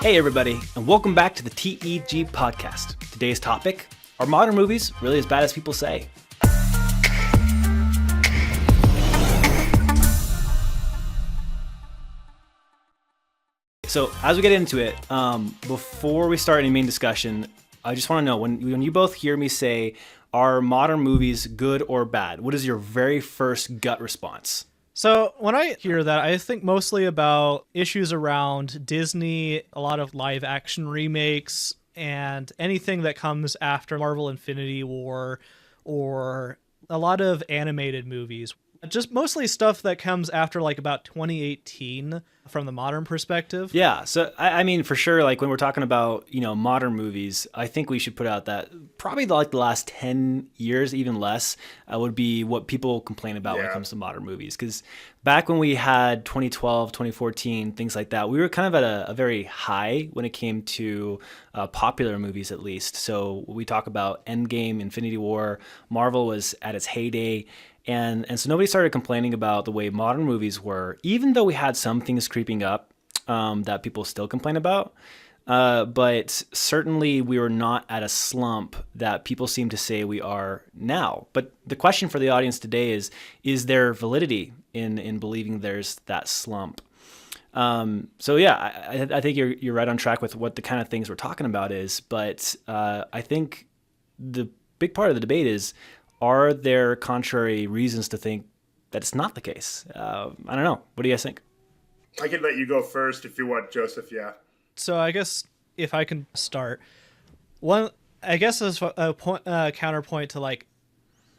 Hey everybody, and welcome back to the TEG Podcast. Today's topic, are modern movies really as bad as people say? So as we get into it, before we start any main discussion, I just want to know, when you both hear me say, are modern movies good or bad? What is your very first gut response? So when I hear that, I think mostly about issues around Disney, a lot of live action remakes, and anything that comes after Marvel Infinity War, or a lot of animated movies. Just mostly stuff that comes after like about 2018 from the modern perspective. Yeah, so I mean, for sure, like when we're talking about, modern movies, I think we should put out that probably the last 10 years, even less, would be what people complain about when it comes to modern movies. Because back when we had 2012, 2014, things like that, we were kind of at a very high when it came to popular movies, at least. So we talk about Endgame, Infinity War, Marvel was at its heyday. And so nobody started complaining about the way modern movies were, even though we had some things creeping up that people still complain about. But certainly we were not at a slump that people seem to say we are now. But the question for the audience today is there validity in believing there's that slump? So yeah, I think you're right on track with what the kind of things we're talking about is. But I think the big part of the debate is, are there contrary reasons to think that it's not the case? I don't know. What do you guys think? I can let you go first if you want, Joseph. Yeah. So I guess if I can start, I guess as a counterpoint to like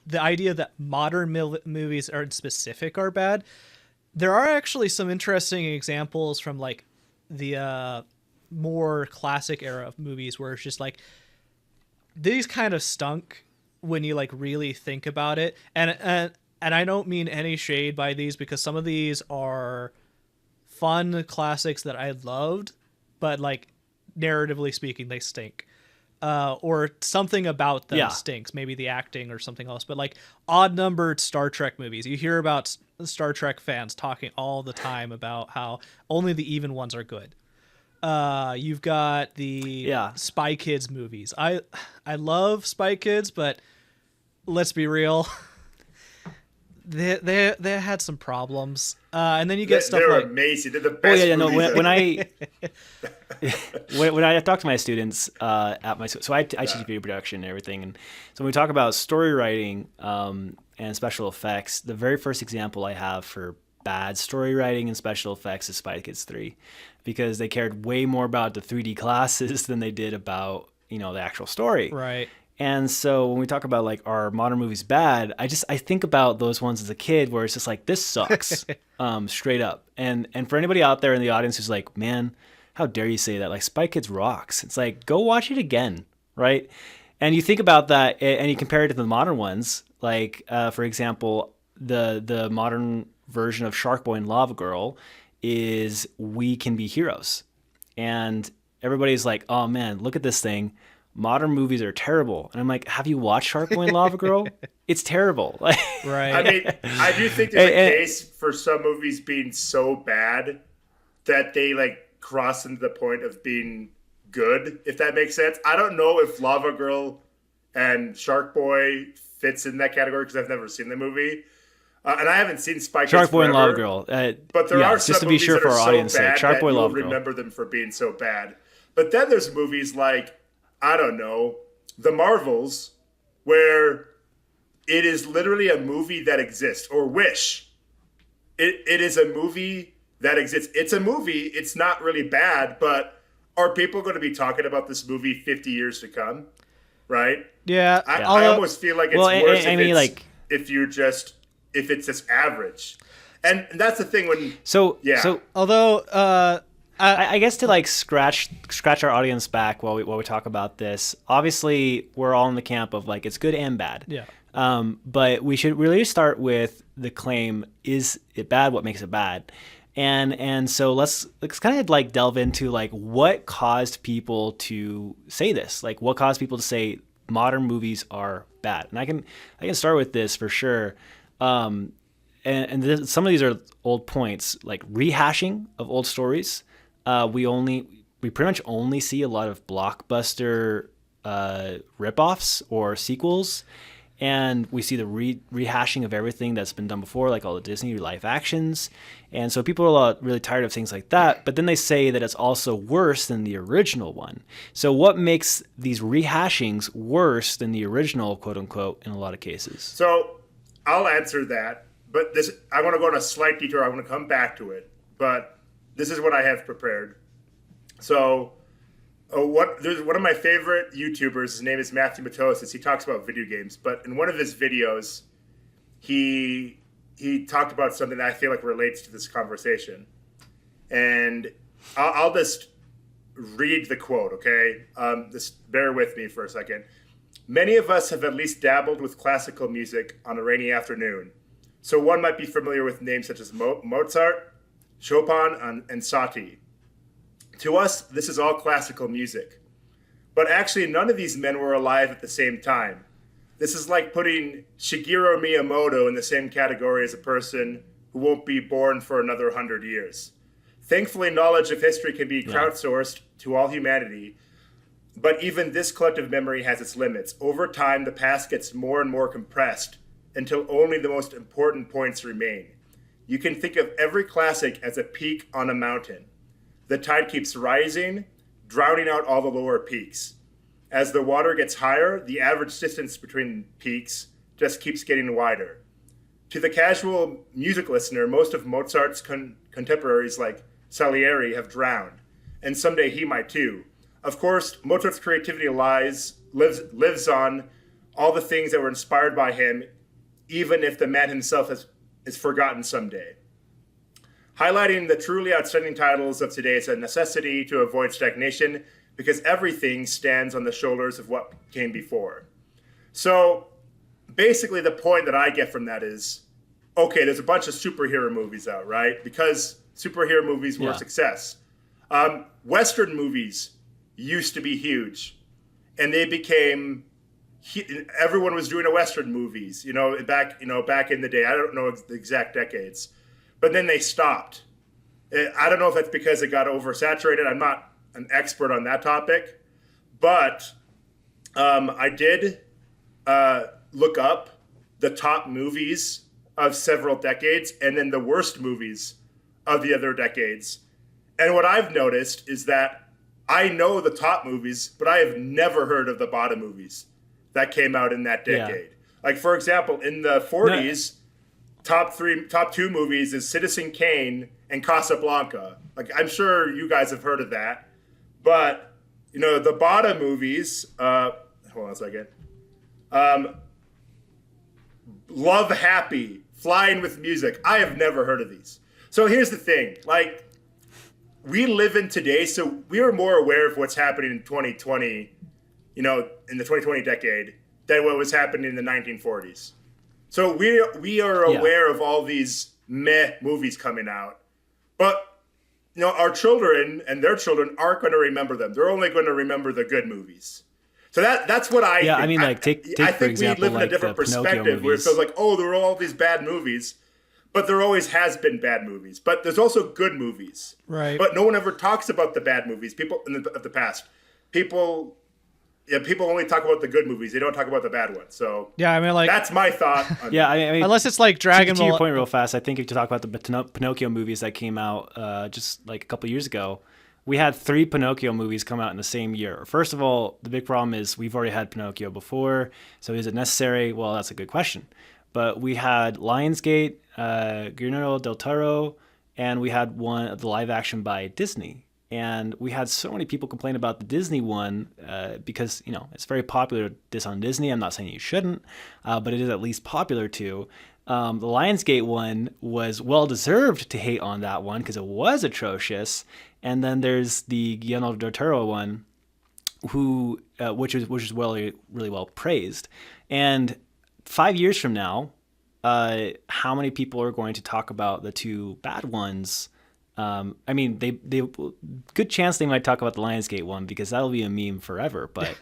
the idea that modern movies are specific are bad, there are actually some interesting examples from like the more classic era of movies where it's just like these kind of stunk when you like really think about it, and I don't mean any shade by these, because some of these are fun classics that I loved, but like narratively speaking they stink, or something about them stinks, maybe the acting or something else. But like odd numbered Star Trek movies, you hear about Star Trek fans talking all the time about how only the even ones are good. You've got the Spy Kids movies. I love Spy Kids, but let's be real, they had some problems. And then you get stuff they're like amazing. They're the best. Oh yeah, no. movies When I talk to my students at my I teach video production and everything, and so when we talk about story writing and special effects, the very first example I have for bad story writing and special effects is Spy Kids 3, because they cared way more about the 3D classes than they did about the actual story. Right. And so when we talk about like, are modern movies bad, I think about those ones as a kid where it's just like, this sucks, straight up. And for anybody out there in the audience who's like, man, how dare you say that? Like, Spy Kids rocks. It's like, go watch it again, right? And you think about that and you compare it to the modern ones. Like, for example, the modern version of Shark Boy and Lava Girl is We Can Be Heroes. And everybody's like, oh man, look at this thing. Modern movies are terrible. And I'm like, have you watched Shark Boy and Lava Girl? It's terrible. Right. I mean, I do think there's a case for some movies being so bad that they like cross into the point of being good, if that makes sense. I don't know if Lava Girl and Shark Boy fits in that category because I've never seen the movie. And I haven't seen Spy Kids Shark Boy forever, and Lava Girl. But there are some just to be movies sure that for are our so audience bad sake. Shark Boy, that Lava you'll Girl. remember them for being so bad. But then there's movies like, I don't know, The Marvels, where it is literally a movie that exists, or Wish. It is a movie that exists. It's a movie. It's not really bad, but are people going to be talking about this movie 50 years to come? Right? Yeah. I almost feel like it's worse if it's just average. And that's the thing when... Although... I guess to like scratch our audience back while we talk about this. Obviously, we're all in the camp of like it's good and bad. Yeah. But we should really start with the claim: is it bad? What makes it bad? And so let's kind of like delve into like what caused people to say this. Like what caused people to say modern movies are bad? And I can start with this for sure. Some of these are old points, like rehashing of old stories. we pretty much only see a lot of blockbuster ripoffs or sequels. And we see the rehashing of everything that's been done before, like all the Disney live actions. And so people are really tired of things like that. But then they say that it's also worse than the original one. So what makes these rehashings worse than the original, quote unquote, in a lot of cases? So I'll answer that. But I want to go on a slight detour. I want to come back to it. But this is what I have prepared. So there's one of my favorite YouTubers. His name is Matthew Matosis. He talks about video games, but in one of his videos, he talked about something that I feel like relates to this conversation. And I'll just read the quote, okay? Just bear with me for a second. Many of us have at least dabbled with classical music on a rainy afternoon. So one might be familiar with names such as Mozart, Chopin, and Satie. To us, this is all classical music. But actually, none of these men were alive at the same time. This is like putting Shigeru Miyamoto in the same category as a person who won't be born for another 100 years. Thankfully, knowledge of history can be crowdsourced to all humanity, but even this collective memory has its limits. Over time, the past gets more and more compressed until only the most important points remain. You can think of every classic as a peak on a mountain. The tide keeps rising, drowning out all the lower peaks. As the water gets higher, the average distance between peaks just keeps getting wider. To the casual music listener, most of Mozart's contemporaries like Salieri have drowned, and someday he might too. Of course, Mozart's creativity lives on all the things that were inspired by him, even if the man himself is forgotten someday. Highlighting the truly outstanding titles of today is a necessity to avoid stagnation because everything stands on the shoulders of what came before. So basically the point that I get from that is, okay, there's a bunch of superhero movies out, right? Because superhero movies were a success. Western movies used to be huge, and they became, everyone was doing a Western movies, back in the day. I don't know the exact decades. But then they stopped. I don't know if that's because it got oversaturated. I'm not an expert on that topic. But I did look up the top movies of several decades and then the worst movies of the other decades. And what I've noticed is that I know the top movies, but I have never heard of the bottom movies that came out in that decade. Yeah. Like, for example, in the 40s... top two movies is Citizen Kane and Casablanca. Like, I'm sure you guys have heard of that. But, the bottom movies, hold on a second. Love Happy, Flying with Music. I have never heard of these. So here's the thing. Like, we live in today, so we are more aware of what's happening in 2020, in the 2020 decade than what was happening in the 1940s. So we are aware of all these meh movies coming out, but our children and their children aren't going to remember them. They're only going to remember the good movies. So that's what I think. I mean, like take I for think example, we live in a different perspective where it feels like, oh, there are all these bad movies, but there always has been bad movies. But there's also good movies, right? But no one ever talks about the bad movies. People of the past, people only talk about the good movies. They don't talk about the bad ones. So yeah, I mean, like that's my thought. I mean, unless it's like Dragon Ball. To your point, real fast, I think if you talk about the Pinocchio movies that came out just like a couple of years ago, we had 3 Pinocchio movies come out in the same year. First of all, the big problem is we've already had Pinocchio before. So is it necessary? Well, that's a good question. But we had Lionsgate, Guillermo del Toro, and we had the live action by Disney. And we had so many people complain about the Disney one because, it's very popular to diss on Disney. I'm not saying you shouldn't, but it is at least popular to. The Lionsgate one was well-deserved to hate on that one because it was atrocious. And then there's the Guillermo del Toro one, which is really well praised. And 5 years from now, how many people are going to talk about the 2 bad ones? I mean, they good chance they might talk about the Lionsgate one because that'll be a meme forever. But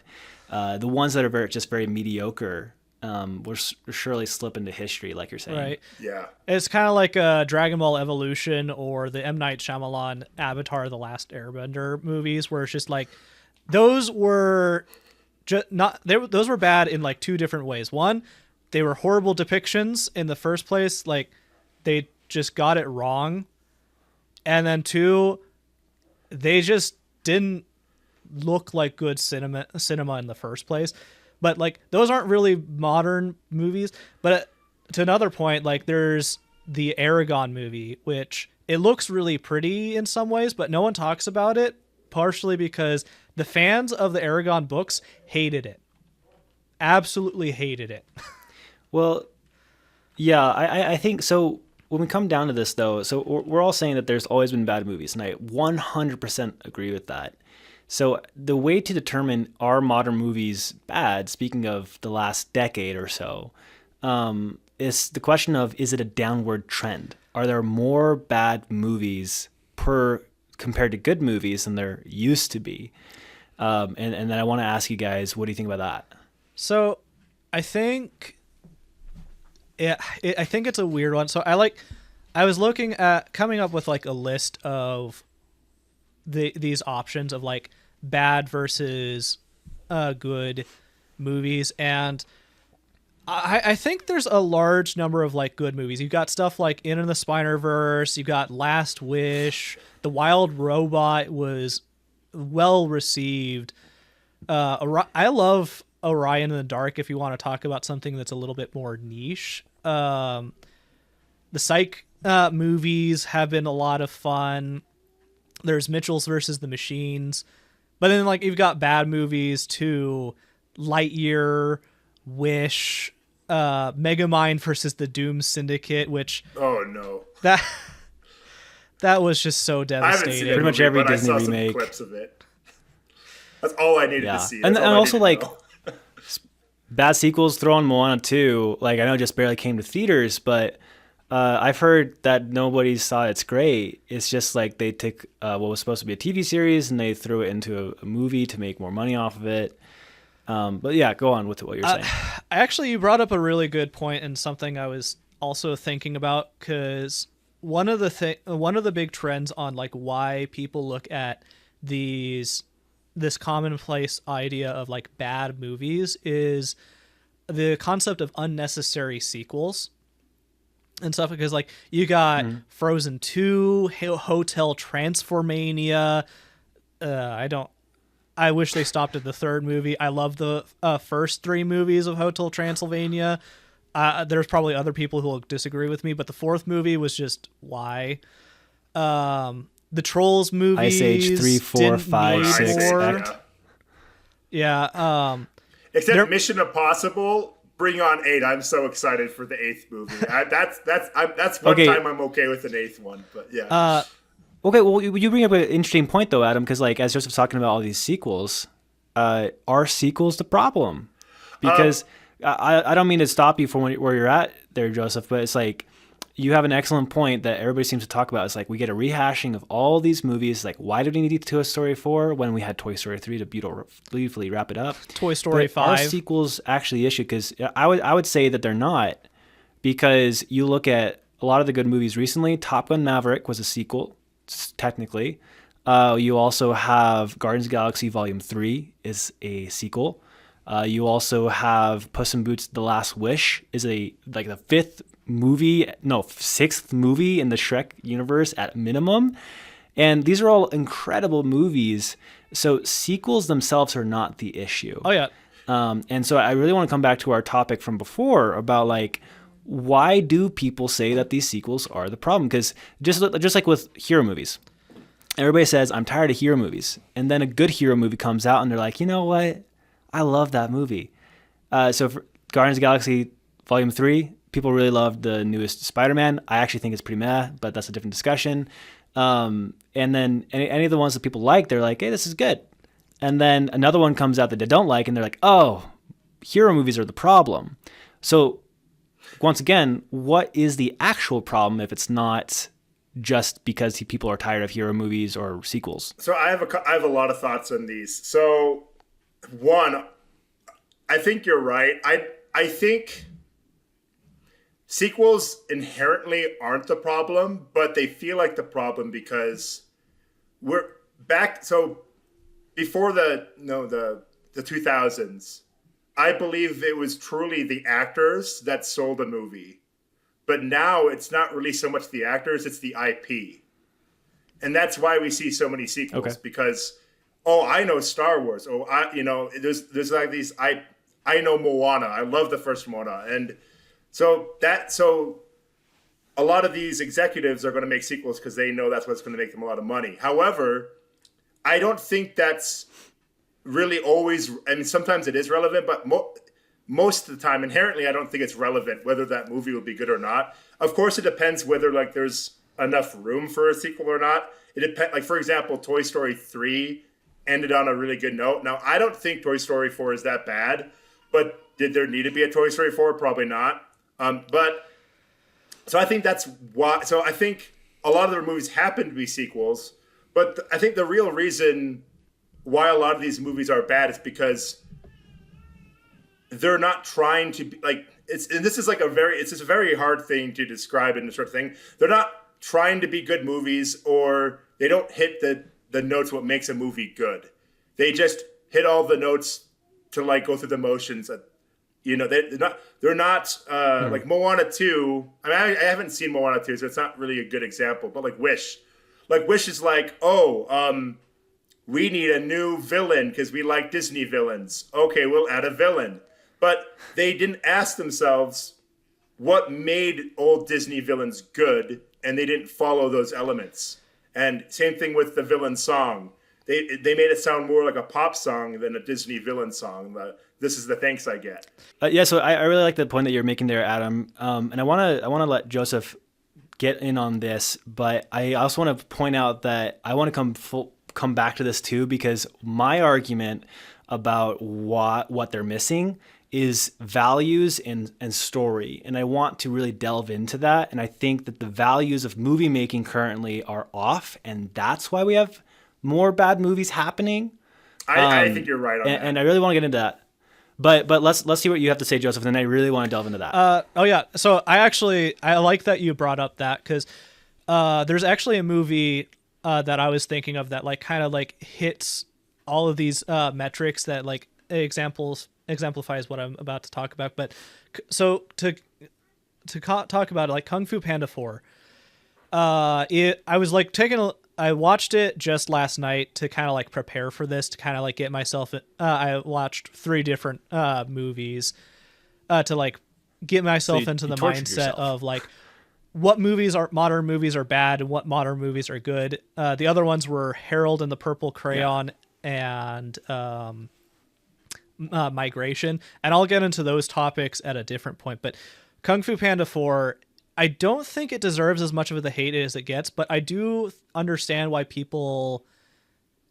the ones that are very mediocre, will surely slip into history, like you're saying. Right. Yeah. It's kind of like Dragon Ball Evolution or the M. Night Shyamalan Avatar: The Last Airbender movies, where it's just like those were those were bad in like two different ways. One, they were horrible depictions in the first place, like they just got it wrong. And then two, they just didn't look like good cinema in the first place. But like those aren't really modern movies. But to another point, like there's the Aragon movie, which it looks really pretty in some ways, but no one talks about it, partially because the fans of the Aragon books hated it. Absolutely hated it. Well, yeah, I think so. When we come down to this, though, so we're all saying that there's always been bad movies, and I 100% agree with that. So the way to determine are modern movies bad, speaking of the last decade or so, is the question of, is it a downward trend? Are there more bad movies compared to good movies than there used to be? And then I want to ask you guys, what do you think about that? So I think I think it's a weird one. So I was looking at coming up with like a list of these options of like bad versus good movies, and I think there's a large number of like good movies. You've got stuff like Into the Spider-Verse, you've got Last Wish, The Wild Robot was well received. I love Orion in the Dark, if you want to talk about something that's a little bit more niche. The Psych movies have been a lot of fun. There's Mitchell's versus the Machines. But then like you've got bad movies too. Lightyear, Wish, Megamind versus the Doom Syndicate, which Oh no. that was just so devastating. Pretty much every Disney remake. I saw some clips of it. That's all I needed to see. And also like bad sequels, throw on Moana 2. Like I know it just barely came to theaters, but I've heard that nobody saw it's great. It's just like they took what was supposed to be a TV series and they threw it into a movie to make more money off of it. But yeah, go on with what you're saying. Actually, you brought up a really good point and something I was also thinking about, because one of the big trends on like why people look at this commonplace idea of like bad movies is the concept of unnecessary sequels and stuff, because like you got Frozen 2, Hotel Transformania. I wish they stopped at the third movie. I love the first three movies of Hotel Transylvania. There's probably other people who will disagree with me, but the fourth movie was just why. The Trolls movies. Ice Age 3, 4, 5, 6. Yeah. Except Mission Impossible. Bring on 8. I'm so excited for the 8th movie. That's one time I'm okay with an 8th one, but yeah. Okay, well, you bring up an interesting point though, Adam, because like as Joseph's talking about all these sequels, are sequels the problem? Because I don't mean to stop you from where you're at there, Joseph, but it's like you have an excellent point that everybody seems to talk about. It's like we get a rehashing of all these movies. Like, why did we need Toy Story 4 when we had Toy Story 3 to beautifully wrap it up? Toy Story 5. Are sequels actually issue? Because I would say that they're not, because you look at a lot of the good movies recently. Top Gun Maverick was a sequel, technically. You also have Guardians of the Galaxy Volume 3 is a sequel. You also have Puss in Boots: The Last Wish is the sixth movie in the Shrek universe at minimum. And these are all incredible movies. So sequels themselves are not the issue. Oh yeah. And so I really want to come back to our topic from before about like, why do people say that these sequels are the problem? Because just like with hero movies, everybody says, I'm tired of hero movies. And then a good hero movie comes out and they're like, you know what? I love that movie. So for Guardians of the Galaxy Volume 3, people really loved the newest Spider-Man. I actually think it's pretty meh, but that's a different discussion. And then any of the ones that people like, they're like, hey, this is good. And then another one comes out that they don't like, and they're like, oh, hero movies are the problem. So once again, what is the actual problem if it's not just because people are tired of hero movies or sequels? So I have a lot of thoughts on these. So one, I think you're right. I think sequels inherently aren't the problem, but they feel like the problem because we're back. So before the 2000s, I believe it was truly the actors that sold a movie. But now it's not really so much the actors, it's the IP. And that's why we see so many sequels because, I know Star Wars. There's like these, I know Moana. I love the first Moana. And so a lot of these executives are going to make sequels because they know that's what's going to make them a lot of money. However, I don't think that's really always, I mean, sometimes it is relevant, but most of the time, inherently, I don't think it's relevant whether that movie will be good or not. Of course, it depends whether like there's enough room for a sequel or not. It depends. Like, for example, Toy Story 3 ended on a really good note. Now, I don't think Toy Story 4 is that bad, but did there need to be a Toy Story 4? Probably not. So I think that's why. So I think a lot of the movies happen to be sequels, but I think the real reason why a lot of these movies are bad is because they're not trying to be like it's. And this is like it's just a very hard thing to describe in this sort of thing. They're not trying to be good movies, or they don't hit the notes what makes a movie good. They just hit all the notes to like go through the motions. They're not like Moana 2. I mean, I haven't seen Moana 2, so it's not really a good example. But like Wish is like, we need a new villain because we like Disney villains. Okay, we'll add a villain. But they didn't ask themselves what made old Disney villains good, and they didn't follow those elements. And same thing with the villain song. They made it sound more like a pop song than a Disney villain song. This is the thanks I get. So I really like the point that you're making there, Adam. And I want to let Joseph get in on this, but I also want to point out that I want to come back to this too, because my argument about what they're missing is values and story. And I want to really delve into that. And I think that the values of movie making currently are off, and that's why we have more bad movies happening. I think you're right on that. And I really want to get into that. But let's see what you have to say, Joseph, and then I really want to delve into that. So I like that you brought up that, because there's actually a movie that I was thinking of that like kind of like hits all of these metrics that like exemplifies what I'm about to talk about. But so to talk about it, like Kung Fu Panda 4, I watched it just last night to kind of like prepare for this, to kind of like get myself. I watched 3 different movies to like get myself into the mindset of like what modern movies are bad and what modern movies are good. The other ones were Harold and the Purple Crayon and Migration, and I'll get into those topics at a different point. But Kung Fu Panda 4, I don't think it deserves as much of the hate as it gets, but I do understand why people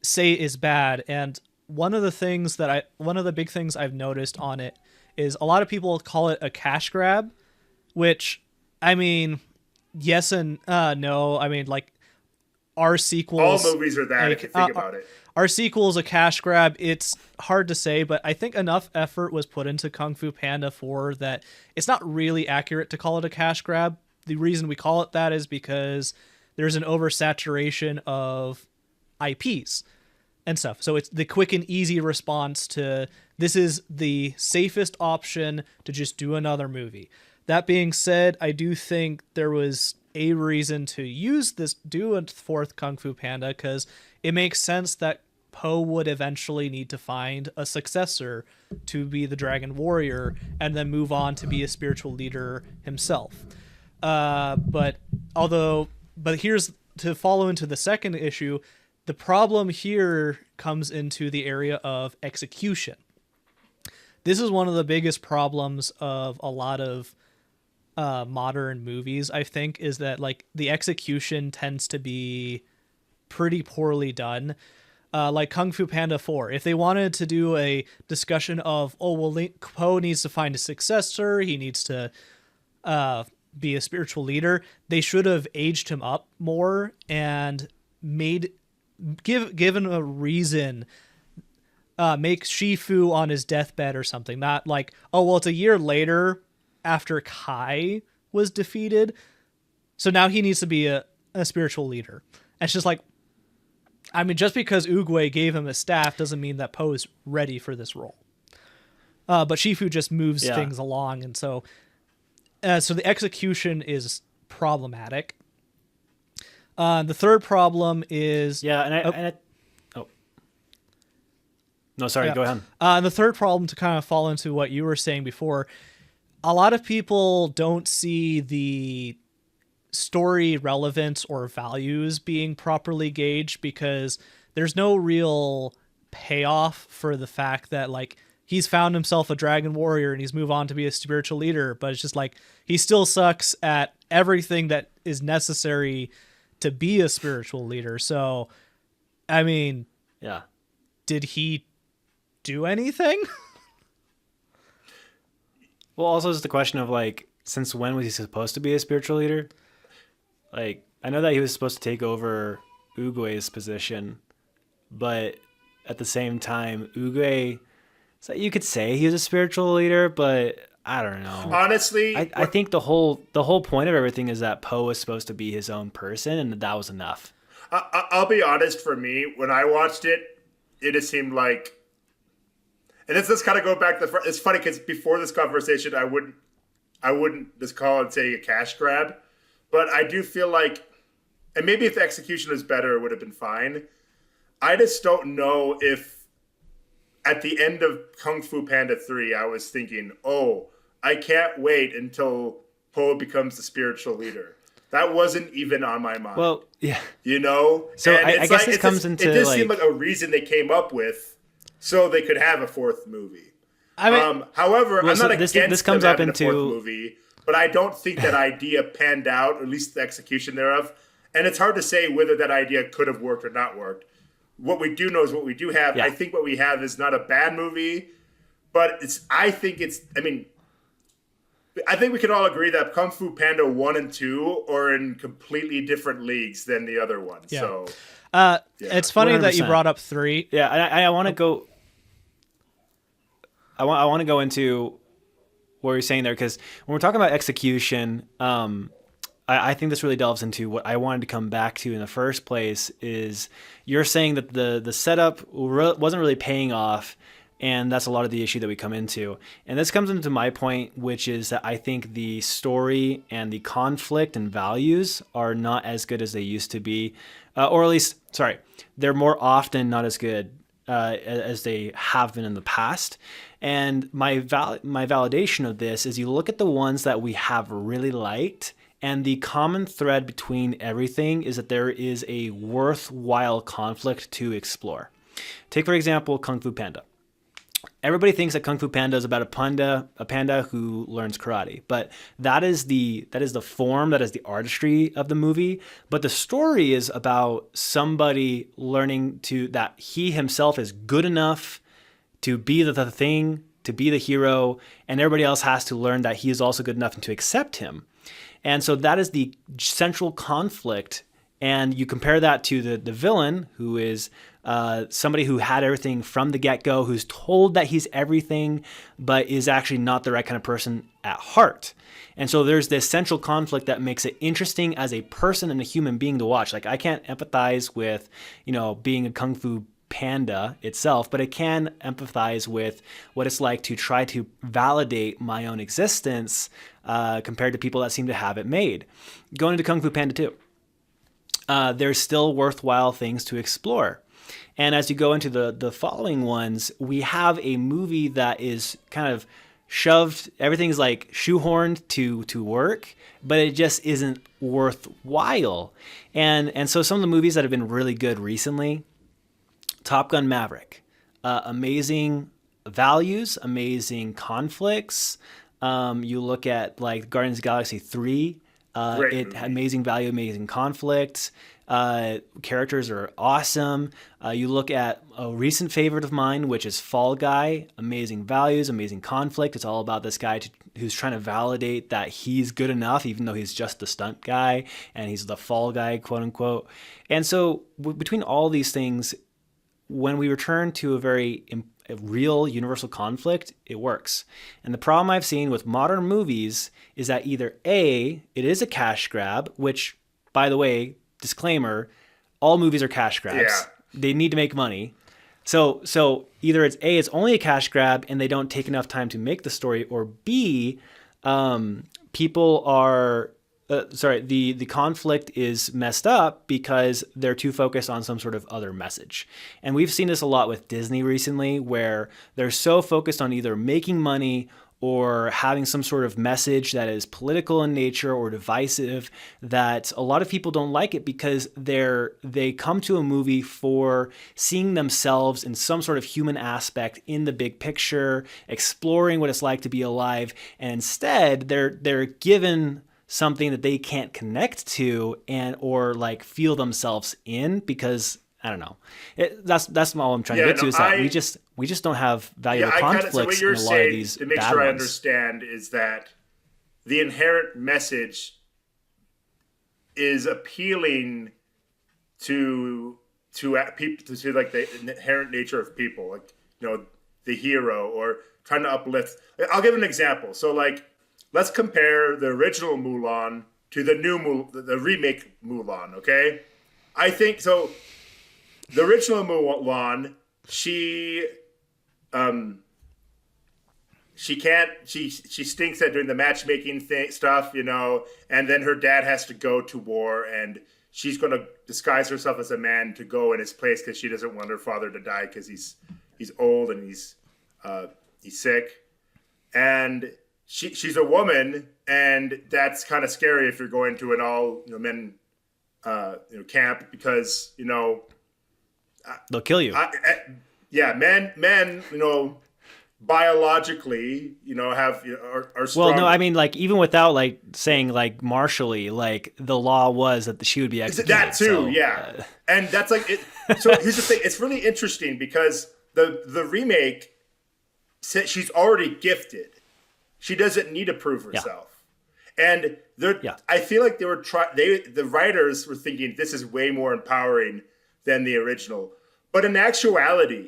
say it is bad. And one of the big things I've noticed on it is a lot of people call it a cash grab, which, I mean, yes and no. I mean, like, our sequels, all movies are that, if you think about it. Our sequel is a cash grab. It's hard to say, but I think enough effort was put into Kung Fu Panda 4 that it's not really accurate to call it a cash grab. The reason we call it that is because there's an oversaturation of IPs and stuff. So it's the quick and easy response to, this is the safest option to just do another movie. That being said, I do think there was a reason to do a 4th Kung Fu Panda, because it makes sense that Po would eventually need to find a successor to be the Dragon Warrior and then move on to be a spiritual leader himself. But here's to follow into the second issue. The problem here comes into the area of execution. This is one of the biggest problems of a lot of modern movies, I think, is that like the execution tends to be pretty poorly done. Like Kung Fu Panda 4, if they wanted to do a discussion of, Po needs to find a successor, he needs to be a spiritual leader, they should have aged him up more and given a reason make Shifu on his deathbed or something. Not like, oh, well, it's a year later after Kai was defeated, so now he needs to be a spiritual leader. And it's just like, I mean, just because Oogway gave him a staff doesn't mean that Poe is ready for this role. But Shifu just moves things along, and so the execution is problematic. The third problem is no, sorry, go ahead. And the third problem, to kind of fall into what you were saying before, a lot of people don't see the story relevance or values being properly gauged because there's no real payoff for the fact that like he's found himself a dragon warrior and he's moved on to be a spiritual leader, but it's just like he still sucks at everything that is necessary to be a spiritual leader. So, I mean, did he do anything? Well, also it's the question of like, since when was he supposed to be a spiritual leader? Like, I know that he was supposed to take over Oogway's position, but at the same time, Oogway, so you could say he was a spiritual leader, but I don't know. Honestly, I think the whole point of everything is that Poe was supposed to be his own person, and that was enough. I'll be honest. For me, when I watched it, it just seemed like, and let's kind of go back to the. It's funny because before this conversation, I wouldn't just call it say a cash grab, but I do feel like, and maybe if the execution was better, it would have been fine. I just don't know if at the end of Kung Fu Panda 3, I was thinking, oh, I can't wait until Poe becomes the spiritual leader. That wasn't even on my mind. Well, yeah. You know? So I guess this comes into it does seem like a reason they came up with so they could have a fourth movie. I mean, however, I'm not against this comes them up having into a fourth movie, but I don't think that idea panned out, or at least the execution thereof. And it's hard to say whether that idea could have worked or not worked. What we do know is what we do have. Yeah. I think what we have is not a bad movie, but I think we can all agree that Kung Fu Panda 1 and 2 are in completely different leagues than the other ones. Yeah. So, it's funny 100%. That you brought up 3. Yeah, I want to go. I want to go into what you're saying there, because when we're talking about execution, I think this really delves into what I wanted to come back to in the first place. Is you're saying that the setup wasn't really paying off, and that's a lot of the issue that we come into. And this comes into my point, which is that I think the story and the conflict and values are not as good as they used to be, or at least, they're more often not as good as they have been in the past. And my validation of this is you look at the ones that we have really liked, and the common thread between everything is that there is a worthwhile conflict to explore. Take, for example, Kung Fu Panda. Everybody thinks that Kung Fu Panda is about a panda who learns karate, but that is the form, that is the artistry of the movie. But the story is about somebody learning that he himself is good enough to be the thing, to be the hero, and everybody else has to learn that he is also good enough to accept him. And so that is the central conflict. And you compare that to the villain, who is somebody who had everything from the get-go, who's told that he's everything, but is actually not the right kind of person at heart. And so there's this central conflict that makes it interesting as a person and a human being to watch. Like, I can't empathize with, being a Kung Fu Panda itself, but I can empathize with what it's like to try to validate my own existence compared to people that seem to have it made. Going into Kung Fu Panda 2. There's still worthwhile things to explore. And as you go into the following ones, we have a movie that is kind of shoved, everything's like shoehorned to work, but it just isn't worthwhile. And so some of the movies that have been really good recently, Top Gun Maverick, amazing values, amazing conflicts. You look at like Guardians of the Galaxy 3, amazing value, amazing conflict. Characters are awesome. You look at a recent favorite of mine, which is Fall Guy. Amazing values, amazing conflict. It's all about this guy who's trying to validate that he's good enough, even though he's just the stunt guy and he's the fall guy, quote unquote. And so between all these things, when we return to a real universal conflict, it works. And the problem I've seen with modern movies is that either A, it is a cash grab, which, by the way, disclaimer, all movies are cash grabs. Yeah. They need to make money. So either it's A, it's only a cash grab and they don't take enough time to make the story, or B, people are... the conflict is messed up because they're too focused on some sort of other message. And we've seen this a lot with Disney recently, where they're so focused on either making money or having some sort of message that is political in nature or divisive, that a lot of people don't like it because they come to a movie for seeing themselves in some sort of human aspect in the big picture, exploring what it's like to be alive, and instead they're given something that they can't connect to or like feel themselves in, because I don't know. That's all I'm trying to get to, is that we just don't have valuable conflicts in a lot of these. To make bad sure I ones. understand, is that the inherent message is appealing to people, to like the inherent nature of people, like, you know, the hero, or trying to uplift. I'll give an example. So like, let's compare the original Mulan to the remake Mulan, okay? I think so. The original Mulan, she stinks at doing the matchmaking stuff, you know, and then her dad has to go to war, and she's going to disguise herself as a man to go in his place because she doesn't want her father to die because he's old and he's sick, and she's a woman, and that's kind of scary if you're going to an all, you know, men camp, because, you know, they'll kill you. Men, you know, biologically, you know, are strong. Well, no, I mean, like, even without like saying like martially, like the law was that she would be executed. That too, so, yeah. And that's like it. So here's the thing: it's really interesting because the remake, she's already gifted. She doesn't need to prove herself. Yeah. And I feel like the writers were thinking this is way more empowering than the original. But in actuality,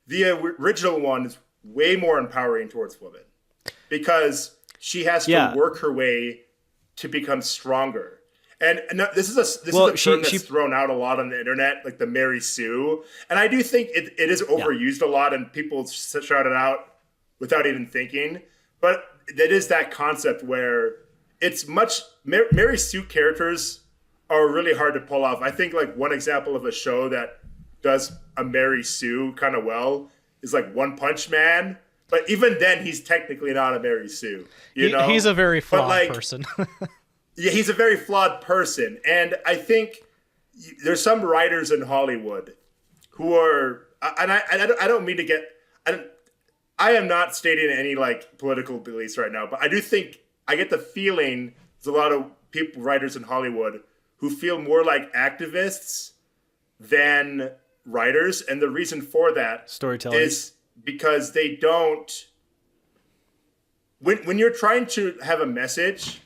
the original one is way more empowering towards women, because she has to work her way to become stronger. And this is a term that's thrown out a lot on the internet, like the Mary Sue. And I do think it is overused a lot, and people shout it out without even thinking. But it is that concept where it's Mary Sue characters are really hard to pull off. I think like one example of a show that does a Mary Sue kind of well is like One Punch Man. But even then, he's technically not a Mary Sue. You know? He's a very flawed person. Yeah, he's a very flawed person. And I think there's some writers in Hollywood who are, and I don't mean to get, I am not stating any like political beliefs right now, but I do think, I get the feeling there's a lot of writers in Hollywood who feel more like activists than writers. And the reason for that is because they don't, when you're trying to have a message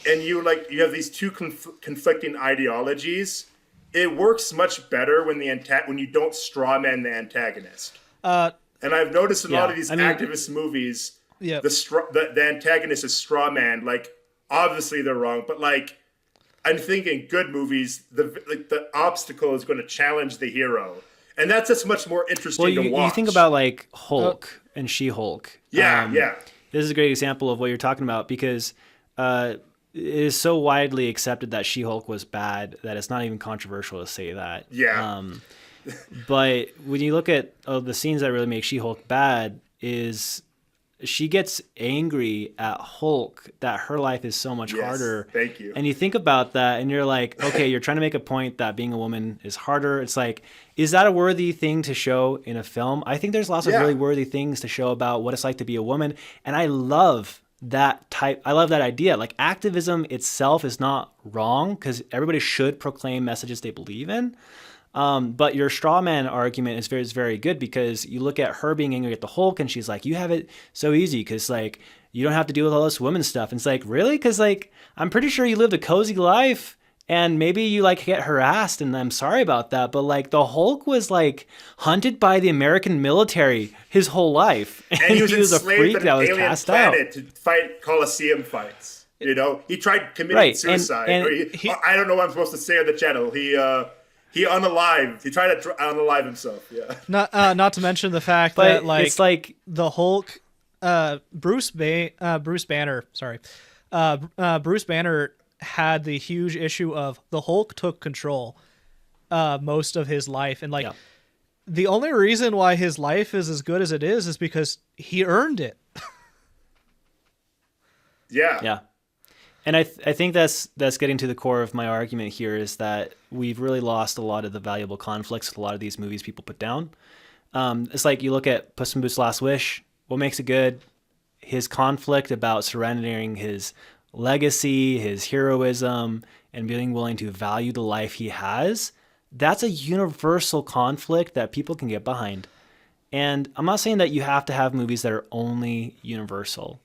and you have these two conflicting ideologies, it works much better when you don't strawman the antagonist. And I've noticed in a lot of these activist movies, the antagonist is strawman. Like, obviously they're wrong, but like, I'm thinking good movies, the obstacle is going to challenge the hero, and that's just much more interesting to watch. You think about like Hulk and She-Hulk. Yeah. This is a great example of what you're talking about, because it is so widely accepted that She-Hulk was bad that it's not even controversial to say that. Yeah. But when you look at the scenes that really make She-Hulk bad, is she gets angry at Hulk that her life is so much harder. Thank you. And you think about that and you're like, okay, you're trying to make a point that being a woman is harder. It's like, is that a worthy thing to show in a film? I think there's lots of really worthy things to show about what it's like to be a woman. And I love that idea. Like, activism itself is not wrong, because everybody should proclaim messages they believe in. But your straw man argument is very good, because you look at her being angry at the Hulk and she's like, you have it so easy because like you don't have to deal with all this women stuff. And it's like, really? Because like, I'm pretty sure you lived a cozy life And maybe you like get harassed, and I'm sorry about that, but like the Hulk was like hunted by the American military his whole life, and he was a enslaved freak on that an was alien cast out. planet to fight Coliseum fights. You know, he tried committing suicide. I don't know what I'm supposed to say on the channel. He unalived. He tried to unalive himself. Yeah. Not to mention the fact But that like it's like the Hulk, Bruce Banner. Sorry, Bruce Banner had the huge issue of the Hulk took control most of his life, and like the only reason why his life is as good as it is because he earned it. Yeah. And I think that's getting to the core of my argument here, is that we've really lost a lot of the valuable conflicts with a lot of these movies people put down. It's like you look at Puss in Boots' Last Wish. What makes it good? His conflict about surrendering his legacy, his heroism, and being willing to value the life he has. That's a universal conflict that people can get behind. And I'm not saying that you have to have movies that are only universal,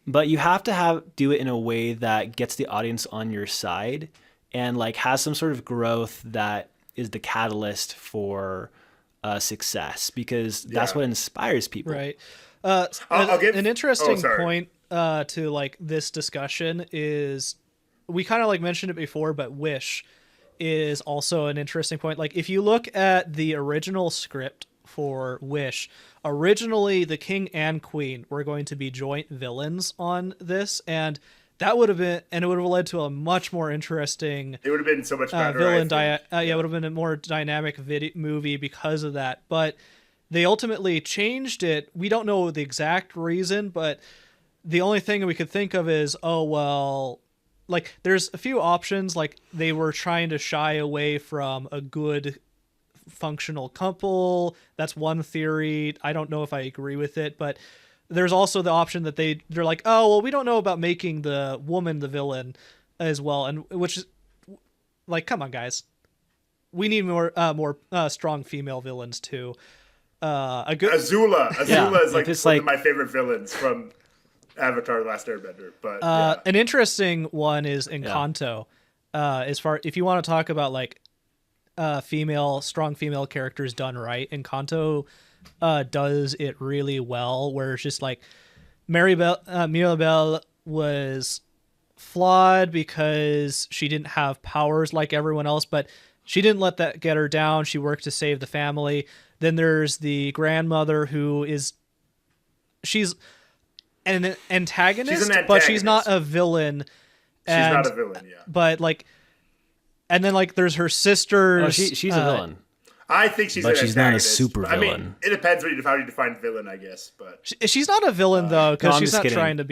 but you have to do it in a way that gets the audience on your side and like has some sort of growth that is the catalyst for success, because that's what inspires people. Right. I'll give an interesting point to like this discussion is, we kind of like mentioned it before, but Wish is also an interesting point. Like if you look at the original script for Wish, originally the king and queen were going to be joint villains on this, and that would have been, and it would have led to a much more interesting. It would have been so much better. Villain it would have been a more dynamic movie because of that. But they ultimately changed it. We don't know the exact reason, but the only thing we could think of is, oh well, like there's a few options. Like they were trying to shy away from a good functional couple. That's one theory. I don't know if I agree with it, but there's also the option that they're like, oh well, we don't know about making the woman the villain as well, and which is like, come on guys, we need more strong female villains too. A good Azula is like it's one of my favorite villains from Avatar: The Last Airbender. But an interesting one is Encanto. As far, if you want to talk about like strong female characters done right, Encanto does it really well, where it's just like Mirabelle was flawed because she didn't have powers like everyone else, but she didn't let that get her down. She worked to save the family. Then there's the grandmother she's an antagonist, but she's not a villain. She's not a villain, yeah. But like, and then like there's her sisters. Oh, she's a villain. I think she's but an she's antagonist. not a super villain. I mean, it depends how you define villain, I guess. But she's not a villain though, because she's not trying to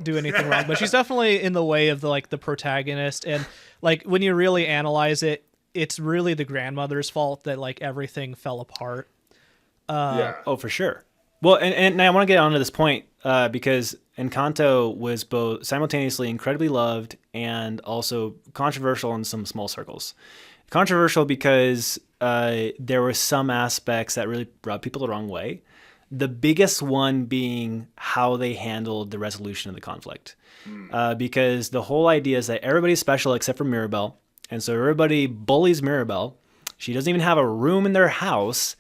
do anything wrong. But she's definitely in the way of the protagonist. And like when you really analyze it, it's really the grandmother's fault that like everything fell apart. Oh, for sure. Well, and I want to get onto this point because Encanto was both simultaneously incredibly loved and also controversial in some small circles. Controversial because there were some aspects that really rubbed people the wrong way. The biggest one being how they handled the resolution of the conflict. Because the whole idea is that everybody's special except for Mirabelle. And so everybody bullies Mirabelle. She doesn't even have a room in their house.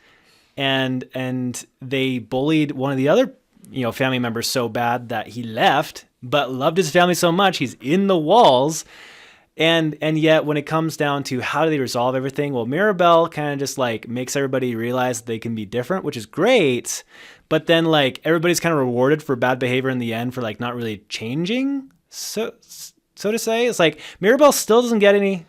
And they bullied one of the other family members so bad that he left, but loved his family so much he's in the walls. And yet when it comes down to how do they resolve everything, well, Mirabelle kind of just like makes everybody realize they can be different, which is great. But then like everybody's kind of rewarded for bad behavior in the end for like not really changing. So to say, it's like Mirabelle still doesn't get any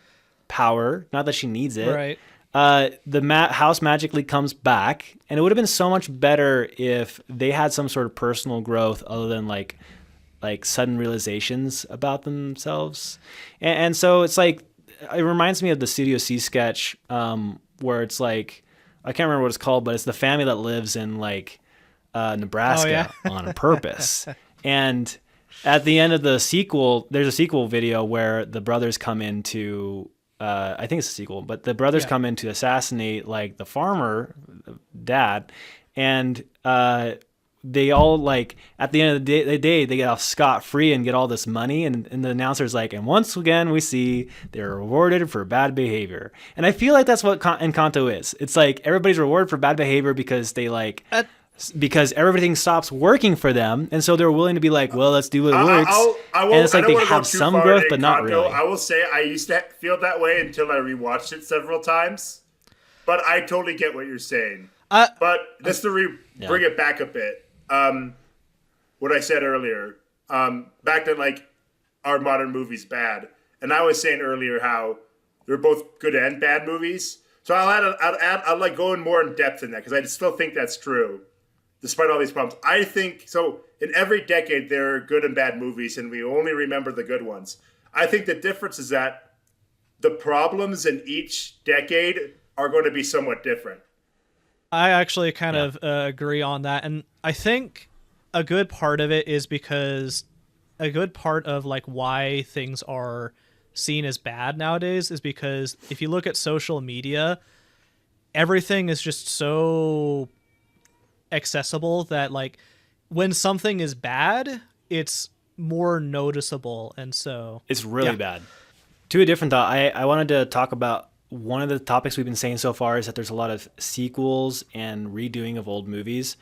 power. Not that she needs it. Right. The house magically comes back, and it would have been so much better if they had some sort of personal growth other than like sudden realizations about themselves. And so it's like, it reminds me of the Studio C sketch, where it's like, I can't remember what it's called, but it's the family that lives in like Nebraska on purpose. And at the end of the sequel, there's a sequel video where the brothers come into I think it's a sequel, but the brothers come in to assassinate like the farmer dad, and they all like at the end of the day they get off scot-free and get all this money, and the announcer's like, and once again we see they're rewarded for bad behavior. And I feel like that's what Encanto is. It's like everybody's rewarded for bad behavior because they like because everything stops working for them, and so they're willing to be like, well, let's do what works. And it's like they have some growth but not really. I will say I used to feel that way until I rewatched it several times, but I totally get what you're saying. But just to bring it back a bit, what I said earlier, back to like, are modern movies bad? And I was saying earlier how they're both good and bad movies. So I'll like go in more in depth in that because I still think that's true, despite all these problems. I think so. In every decade, there are good and bad movies, and we only remember the good ones. I think the difference is that the problems in each decade are going to be somewhat different. I actually kind of agree on that. And I think a good part of it is because a good part of like why things are seen as bad nowadays is because if you look at social media, everything is just so accessible that like when something is bad, it's more noticeable. And so it's really bad. To a different thought, I wanted to talk about one of the topics we've been saying so far is that there's a lot of sequels and redoing of old movies.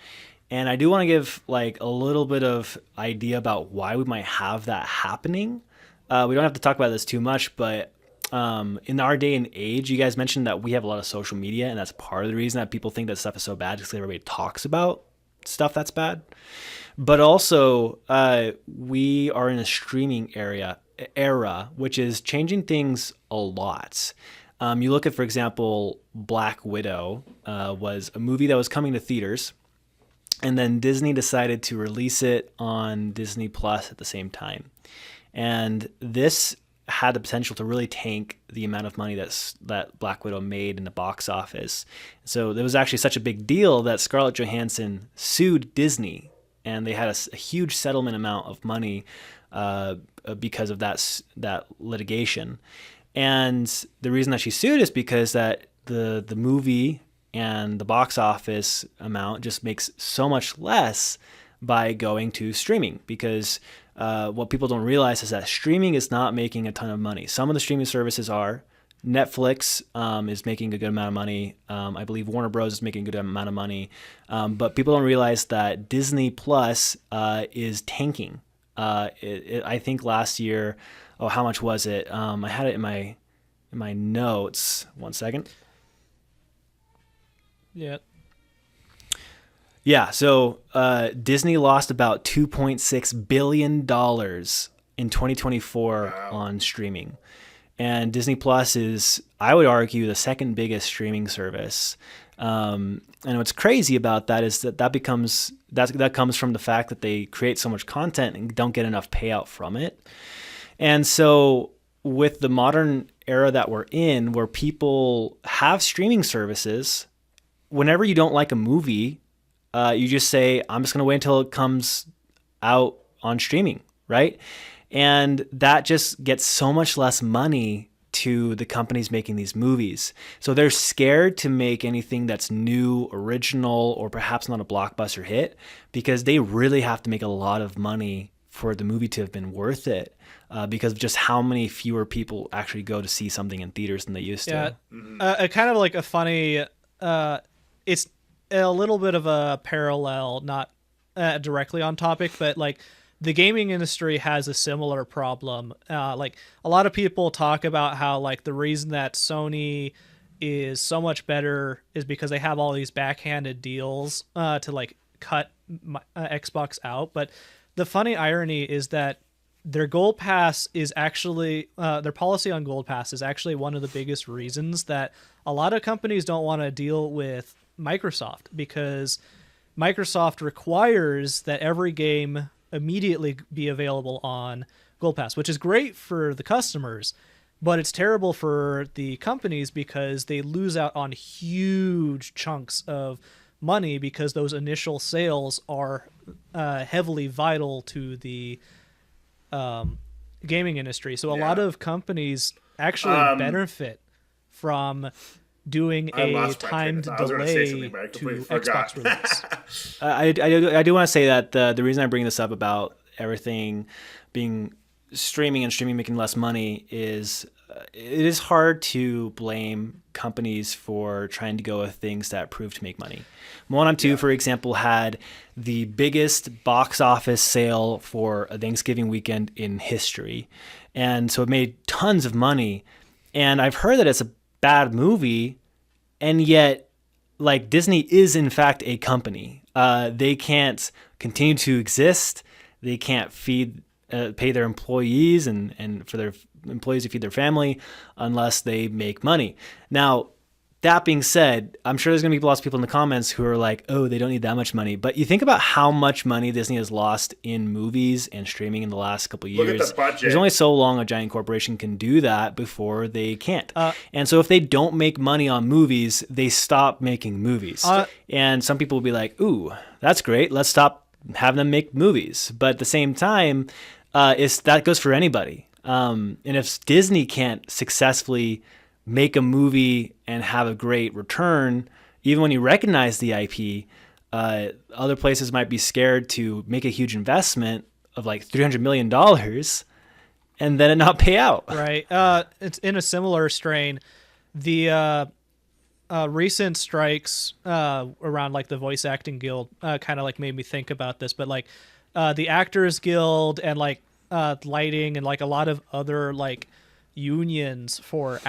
And I do want to give like a little bit of idea about why we might have that happening. We don't have to talk about this too much, but in our day and age, you guys mentioned that we have a lot of social media, and that's part of the reason that people think that stuff is so bad because everybody talks about stuff that's bad. But also, we are in a streaming era, which is changing things a lot. You look at, for example, Black Widow was a movie that was coming to theaters, and then Disney decided to release it on Disney Plus at the same time. And this had the potential to really tank the amount of money that Black Widow made in the box office. So it was actually such a big deal that Scarlett Johansson sued Disney, and they had a huge settlement amount of money because of that litigation. And the reason that she sued is because that the movie and the box office amount just makes so much less by going to streaming, because what people don't realize is that streaming is not making a ton of money. Some of the streaming services are. Netflix is making a good amount of money. I believe Warner Bros. Is making a good amount of money. But people don't realize that Disney Plus is tanking. I think last year, how much was it? I had it in my notes. 1 second. Yeah. Yeah, so Disney lost about $2.6 billion in 2024 on streaming. And Disney Plus is, I would argue, the second biggest streaming service. And what's crazy about that is that comes from the fact that they create so much content and don't get enough payout from it. And so with the modern era that we're in, where people have streaming services, whenever you don't like a movie, you just say, I'm just going to wait until it comes out on streaming, right? And that just gets so much less money to the companies making these movies. So they're scared to make anything that's new, original, or perhaps not a blockbuster hit, because they really have to make a lot of money for the movie to have been worth it, because of just how many fewer people actually go to see something in theaters than they used to. Yeah, kind of like a funny, it's a little bit of a parallel, not directly on topic, but like the gaming industry has a similar problem. Like a lot of people talk about how like the reason that Sony is so much better is because they have all these backhanded deals to like cut Xbox out. But the funny irony is that their Gold Pass is actually, their policy on Gold Pass is actually one of the biggest reasons that a lot of companies don't want to deal with Microsoft, because Microsoft requires that every game immediately be available on Gold Pass, which is great for the customers, but it's terrible for the companies because they lose out on huge chunks of money because those initial sales are heavily vital to the gaming industry. So a lot of companies actually benefit from doing I a lost my train of timed thought. I was gonna say something, delay but I to completely forgot. Xbox release. I do want to say that the reason I bring this up about everything being streaming and streaming making less money is it is hard to blame companies for trying to go with things that prove to make money. Moana 2, for example, had the biggest box office sale for a Thanksgiving weekend in history. And so it made tons of money. And I've heard that it's a bad movie, and yet like Disney is in fact a company. They can't continue to exist. They can't pay their employees and for their employees to feed their family unless they make money. Now, that being said, I'm sure there's going to be lots of people in the comments who are like, oh, they don't need that much money. But you think about how much money Disney has lost in movies and streaming in the last couple of years. Look at the budget. There's only so long a giant corporation can do that before they can't. And so if they don't make money on movies, they stop making movies. And some people will be like, ooh, that's great. Let's stop having them make movies. But at the same time, that goes for anybody. And if Disney can't successfully make a movie and have a great return, even when you recognize the IP, other places might be scared to make a huge investment of like $300 million and then it not pay out. Right. It's in a similar strain. The recent strikes around like the voice acting guild kind of like made me think about this, but like the Actors Guild and like lighting and like a lot of other like unions for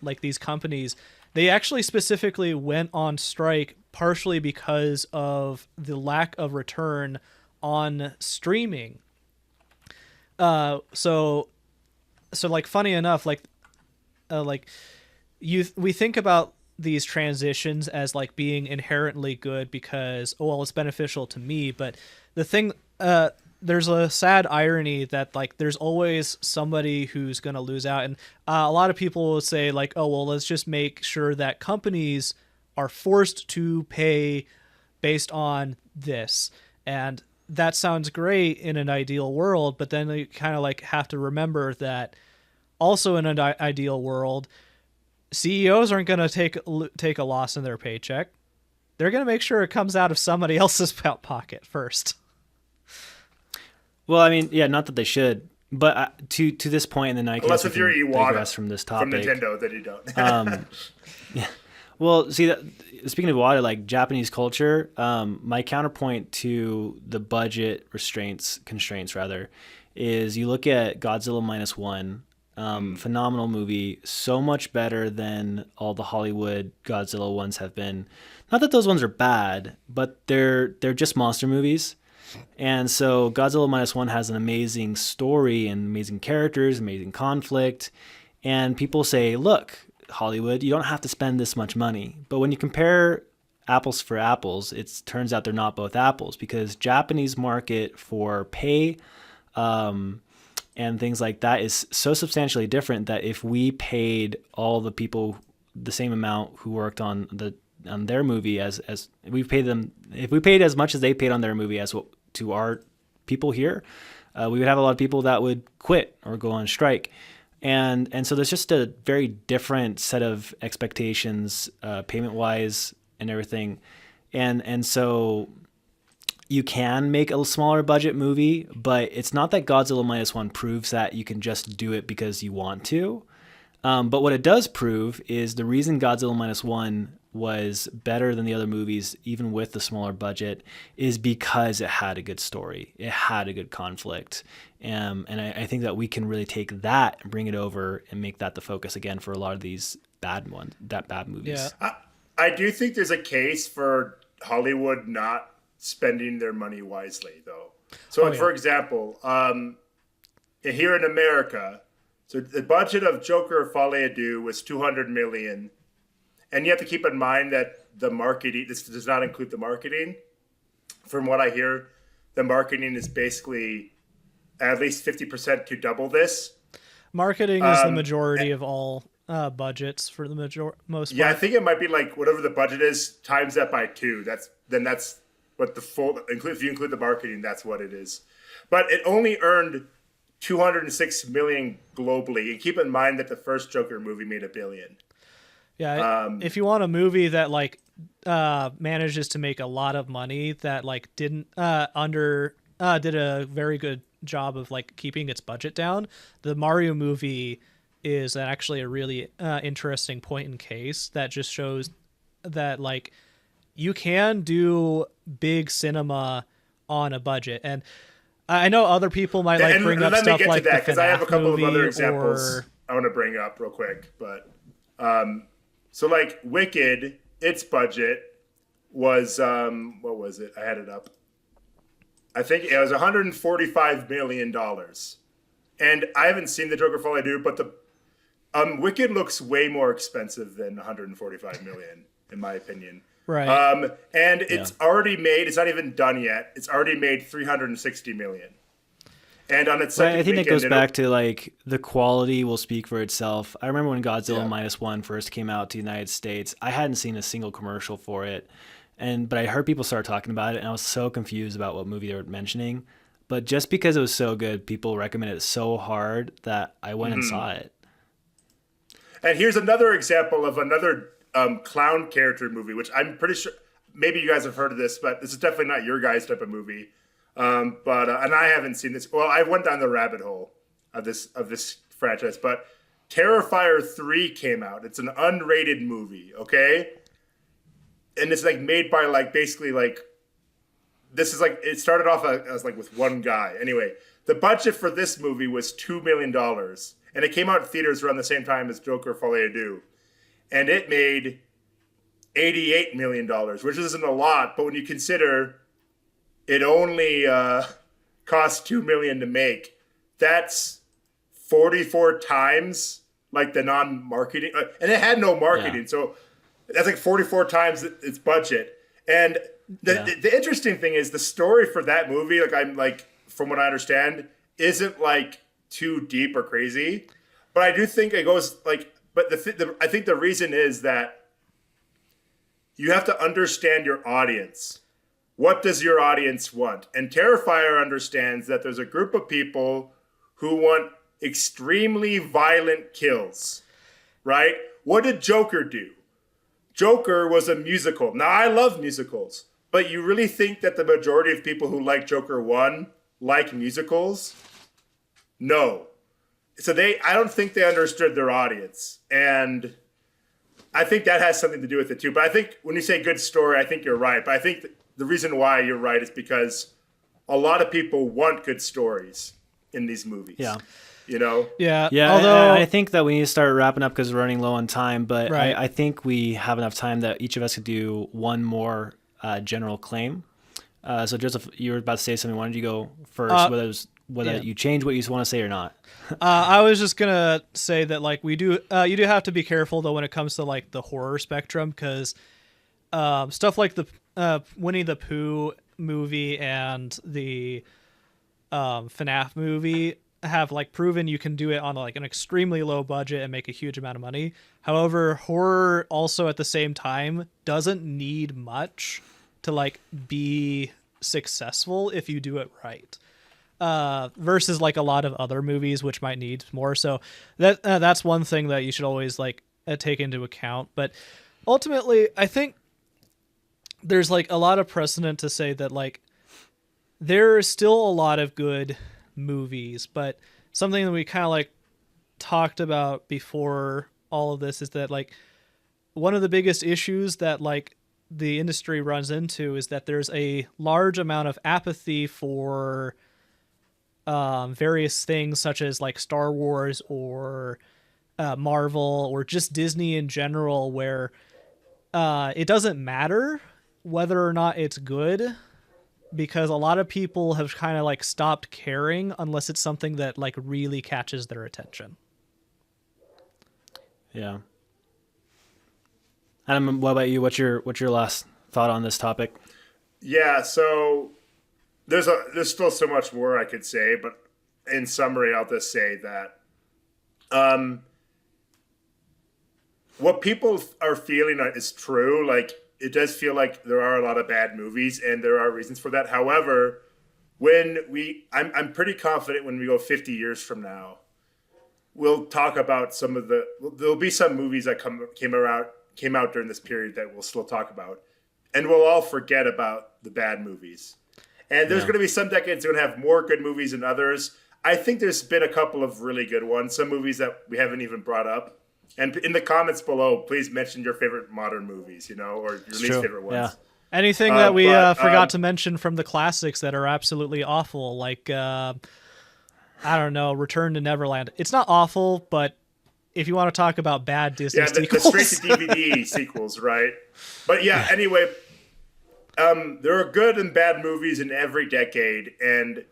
like these companies, they actually specifically went on strike partially because of the lack of return on streaming. So like funny enough, like we think about these transitions as like being inherently good because, well, it's beneficial to me, but the thing, there's a sad irony that like there's always somebody who's going to lose out. And a lot of people will say like, oh, well, let's just make sure that companies are forced to pay based on this. And that sounds great in an ideal world, but then you kind of like have to remember that also in an ideal world, CEOs aren't going to take a loss in their paycheck. They're going to make sure it comes out of somebody else's pocket first. Well, I mean, yeah, not that they should, but to this point, and then I can unless if you're digress from this topic. From Nintendo, then you don't. Yeah. Well, see, speaking of Iwata, like Japanese culture, my counterpoint to the budget constraints rather, is you look at Godzilla -1, phenomenal movie, so much better than all the Hollywood Godzilla ones have been. Not that those ones are bad, but they're just monster movies. And so Godzilla -1 has an amazing story and amazing characters, amazing conflict. And people say, look, Hollywood, you don't have to spend this much money. But when you compare apples for apples, it turns out they're not both apples, because Japanese market for pay and things like that is so substantially different that if we paid all the people the same amount who worked on their movie as we paid them, if we paid as much as they paid on their movie as what to our people here, we would have a lot of people that would quit or go on strike. And so there's just a very different set of expectations, payment wise and everything. And so you can make a smaller budget movie, but it's not that Godzilla -1 proves that you can just do it because you want to. But what it does prove is the reason Godzilla -1 was better than the other movies, even with the smaller budget, is because it had a good story. It had a good conflict. And I think that we can really take that and bring it over and make that the focus again for a lot of these bad movies. Yeah. I do think there's a case for Hollywood not spending their money wisely, though. So, for example, here in America, so the budget of Joker Folie à Deux was $200 million. And you have to keep in mind that the marketing, this does not include the marketing. From what I hear, the marketing is basically at least 50% to double this. Marketing is the majority of all budgets for the most part. Yeah, I think it might be like whatever the budget is, times that by 2. That's what the full, if you include the marketing, that's what it is. But it only earned $206 million globally. And keep in mind that the first Joker movie made $1 billion. Yeah, if you want a movie that like manages to make a lot of money that like didn't did a very good job of like keeping its budget down, the Mario movie is actually a really interesting point in case that just shows that like you can do big cinema on a budget. And I know other people might like bring up stuff like the because I have a couple of other examples or... I want to bring up real quick. But so like Wicked, its budget was what was it? I had it up. I think it was $145 million. And I haven't seen the Joker Fall I Do, but the Wicked looks way more expensive than $145 million, in my opinion. Right. And it's already made, it's not even done yet. It's already made $360 million. And on its second I think weekend, that goes back to like the quality will speak for itself. I remember when Godzilla -1 first came out to the United States, I hadn't seen a single commercial for it. But I heard people start talking about it and I was so confused about what movie they were mentioning. But just because it was so good, people recommended it so hard that I went and saw it. And here's another example of another clown character movie, which I'm pretty sure maybe you guys have heard of this, but this is definitely not your guys' type of movie. And I haven't seen this. Well, I went down the rabbit hole of this franchise, but Terrifier 3 came out. It's an unrated movie, okay? And it's like made by like basically like this is like it started off as like with one guy. Anyway, the budget for this movie was $2 million, and it came out in theaters around the same time as Joker Folie à Deux, and it made $88 million, which isn't a lot, but when you consider it only cost $2 million to make, that's 44 times like the non-marketing, and it had no marketing, so that's like 44 times its budget. And the interesting thing is the story for that movie, like I'm like from what I understand, isn't like too deep or crazy, but I do think it goes like. But I think the reason is that you have to understand your audience. What does your audience want? And Terrifier understands that there's a group of people who want extremely violent kills, right? What did Joker do? Joker was a musical. Now, I love musicals, but you really think that the majority of people who like Joker 1 like musicals? No. So I don't think they understood their audience. And I think that has something to do with it too. But I think when you say good story, I think you're right. But I think the reason why you're right is because a lot of people want good stories in these movies. Yeah. You know? Yeah. Although I think that we need to start wrapping up because we're running low on time. But right. I think we have enough time that each of us could do one more general claim. So Joseph, you were about to say something. Why don't you go first? Whether you change what you want to say or not. I was just gonna say that like you do have to be careful though when it comes to like the horror spectrum, because stuff like the Winnie the Pooh movie and the FNAF movie have like proven you can do it on like an extremely low budget and make a huge amount of money. However, horror also at the same time doesn't need much to like be successful if you do it right. Versus like a lot of other movies which might need more. So that's one thing that you should always like take into account. But ultimately, I think there's like a lot of precedent to say that like there is still a lot of good movies, but something that we kind of like talked about before all of this is that like one of the biggest issues that like the industry runs into is that there's a large amount of apathy for various things such as like Star Wars or Marvel or just Disney in general, where it doesn't matter whether or not it's good, because a lot of people have kind of like stopped caring unless it's something that like really catches their attention. Yeah. Adam, what about you? What's your last thought on this topic? Yeah, so there's still so much more I could say, but in summary, I'll just say that what people are feeling is true. Like, it does feel like there are a lot of bad movies, and there are reasons for that. However, I'm pretty confident when we go 50 years from now, we'll talk about some of there'll be some movies that came out during this period that we'll still talk about, and we'll all forget about the bad movies. And there's going to be some decades that are going to have more good movies than others. I think there's been a couple of really good ones, some movies that we haven't even brought up. And in the comments below, please mention your favorite modern movies, or your least favorite ones. Yeah. Anything that we forgot to mention from the classics that are absolutely awful, like, I don't know, Return to Neverland. It's not awful, but if you want to talk about bad Disney sequels. The straight-to-DVD sequels, right? But anyway, there are good and bad movies in every decade, and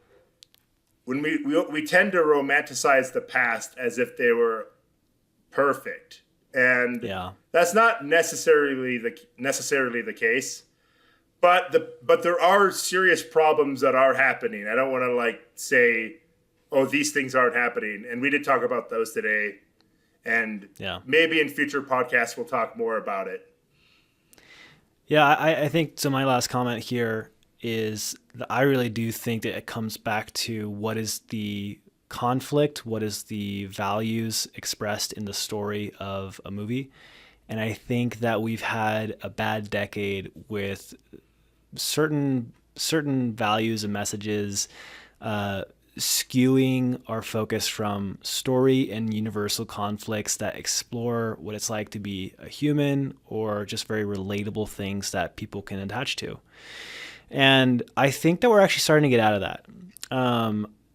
when we tend to romanticize the past as if they were perfect, and that's not necessarily the case. But there are serious problems that are happening. I don't want to say, oh, these things aren't happening, and we did talk about those today, and maybe in future podcasts we'll talk more about it. Yeah, I think so. My last comment here is that I really do think that it comes back to what is the conflict, what is the values expressed in the story of a movie. And I think that we've had a bad decade with certain values and messages skewing our focus from story and universal conflicts that explore what it's like to be a human, or just very relatable things that people can attach to. And I think that we're actually starting to get out of that.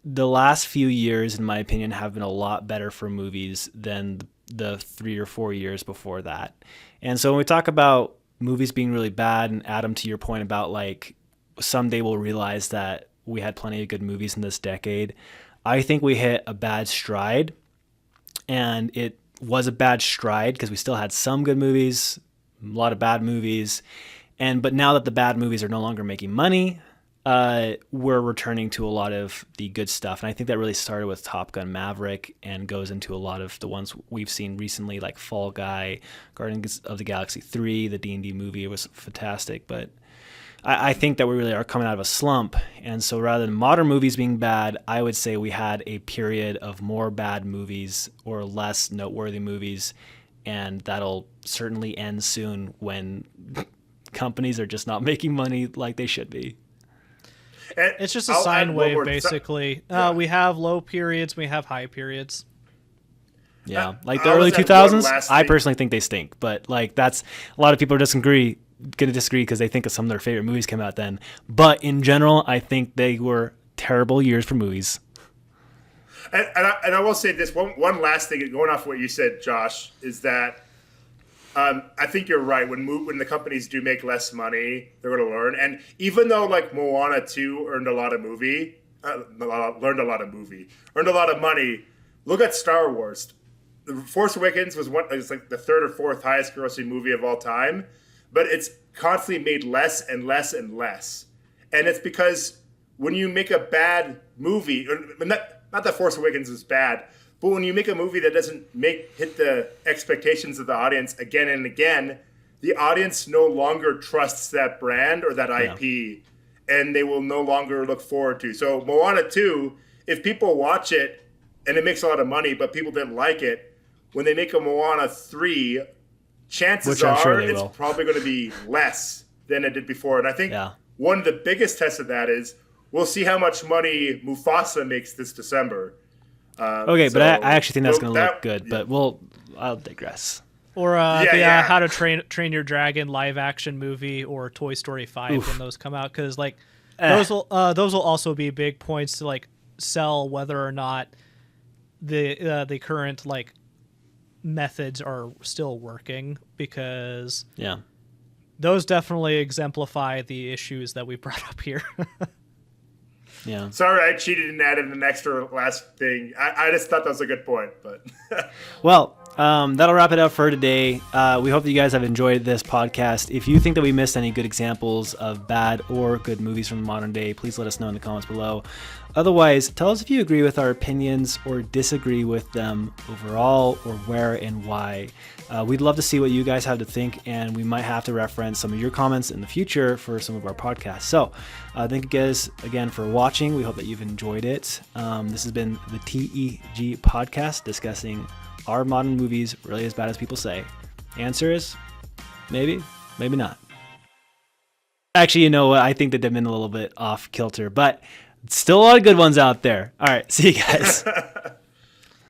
The last few years, in my opinion, have been a lot better for movies than the 3 or 4 years before that. And so when we talk about movies being really bad, and Adam, to your point about someday we'll realize that we had plenty of good movies in this decade, I think we hit a bad stride. And it was a bad stride because we still had some good movies, a lot of bad movies. But now that the bad movies are no longer making money, we're returning to a lot of the good stuff. And I think that really started with Top Gun Maverick and goes into a lot of the ones we've seen recently, like Fall Guy, Guardians of the Galaxy 3, the D&D movie was fantastic. But I think that we really are coming out of a slump. And so rather than modern movies being bad, I would say we had a period of more bad movies or less noteworthy movies. And that'll certainly end soon when companies are just not making money like they should be. It's just a sine wave, basically. We have low periods, we have high periods. Yeah, like the early 2000s, I personally think they stink. But that's a lot of people going to disagree because they think of some of their favorite movies came out then. But in general, I think they were terrible years for movies. And I will say this, one last thing, going off what you said, Josh, is that I think you're right. When the companies do make less money, they're going to learn. And even though Moana 2 earned a lot of money, look at Star Wars. The Force Awakens was the third or fourth highest grossing movie of all time, but it's constantly made less and less and less. And it's because when you make a bad movie, not that Force Awakens is bad, but when you make a movie that doesn't hit the expectations of the audience again and again, the audience no longer trusts that brand or that IP, and they will no longer look forward to. So Moana 2, if people watch it and it makes a lot of money, but people didn't like it, when they make a Moana 3, chances are it's probably going to be less than it did before. And I think one of the biggest tests of that is we'll see how much money Mufasa makes this December. But I actually think that's going to look good. But I'll digress. Or How to Train Your Dragon live action movie, or Toy Story 5 when those come out, because those will also be big points to sell whether or not the current methods are still working, because those definitely exemplify the issues that we brought up here. Yeah. Sorry, I cheated and added an extra last thing. I just thought that was a good point, but. Well, That'll wrap it up for today. We hope that you guys have enjoyed this podcast. If you think that we missed any good examples of bad or good movies from the modern day, please let us know in the comments below. Otherwise, tell us if you agree with our opinions or disagree with them overall, or where and why. We'd love to see what you guys have to think, and we might have to reference some of your comments in the future for some of our podcasts. So thank you guys again for watching. We hope that you've enjoyed it. This has been the TEG Podcast, discussing, are modern movies really as bad as people say? Answer is maybe, maybe not. Actually, you know what? I think that they've been a little bit off kilter, but still a lot of good ones out there. All right, see you guys.